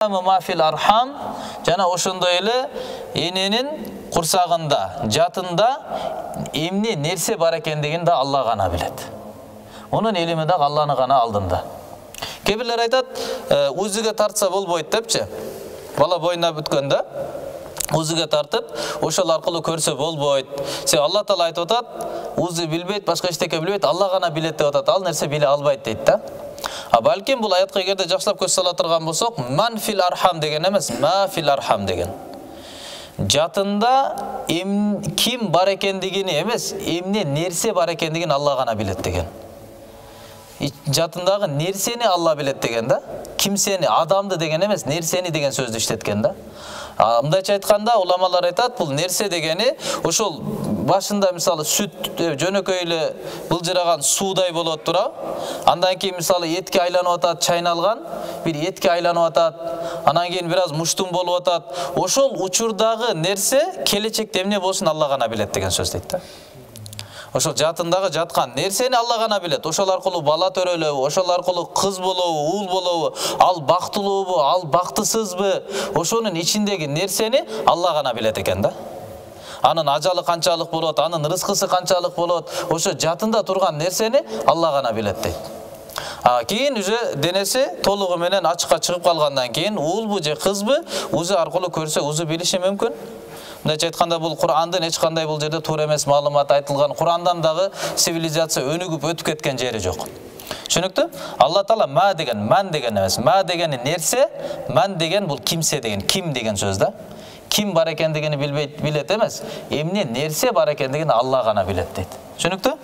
Mafil arham jana ошондой эле эненин курсагында, жатында эмне нерсе бар экендигин да Алла гана билет. Онун илими да Алланын гана алдында. Кээ бирлер айтат, узуга тартса болбойт депчи. Бала бойуна бүткөндө узуга тартып, ошол аркылуу көрсө болбойт. Алла Таала айтып атат, узу билбейт, башка эчтеке билбейт, Алла гана билет деп атат. Ал нерсе биле албайт дейт да. Балким бул аятка эгерде жакшылап көз сала турган болсок, ман фил архам деген эмес, ма фил архам деген. Жатында ким бар экендигини эмес, эмне нерсе бар экендигин Алла гана билет деген. Жатындагы нерсени Алла билет деген да. Кимсени, адамды деген эмес, нерсени деген сөздү иштеткен да. Мындайча айтканда уламалар айтат, бул нерсе дегени ошол башында мисалы сүт жөнөкөй эле былжыраган суудай болот тура. Андан кийин мисалы этке айланып атат, чайналган, бир этке айланып атат. Анан кийин бир аз муштум болуп атат. Ошол учурдагы нерсе келечекте эмне болушун Алла гана билет деген сөз дейт да. Ошол жатындагы жаткан нерсени Алла гана билет. Ошол аркылуу бала төрөлөбү, ошол аркылуу кыз болобу, уул болобу, ал бактылуубу, ал бактысызбы, ошонун ичиндеги нерсени Алла гана билет экен да. Анын ажалы канчалык болот, анын рызкысы канчалык болот, ошо жатында турган нерсени Алла гана билет дейт. Кийин уже денеси толугу менен ачыкка чыгып калгандан кийин уулбу же кызбы узу аркылуу көрсө узу билиши мүмкүн. Мындайча айтканда бул Кур'андын эч кандай бул жерде туура эмес маалымат айтылган. Кур'андан дагы цивилизация өнүгүп өтүп кеткен жери жок. Түшүнүктүү? Алла Таала ма деген, ман деген эмес. Ма деген нерсе, ман деген бул кимсе деген, ким деген сөз да. Ким бар экендигини билет эмес, эмне нерсе бар экендигин Алла гана билет дейт. Түшүнүктүү?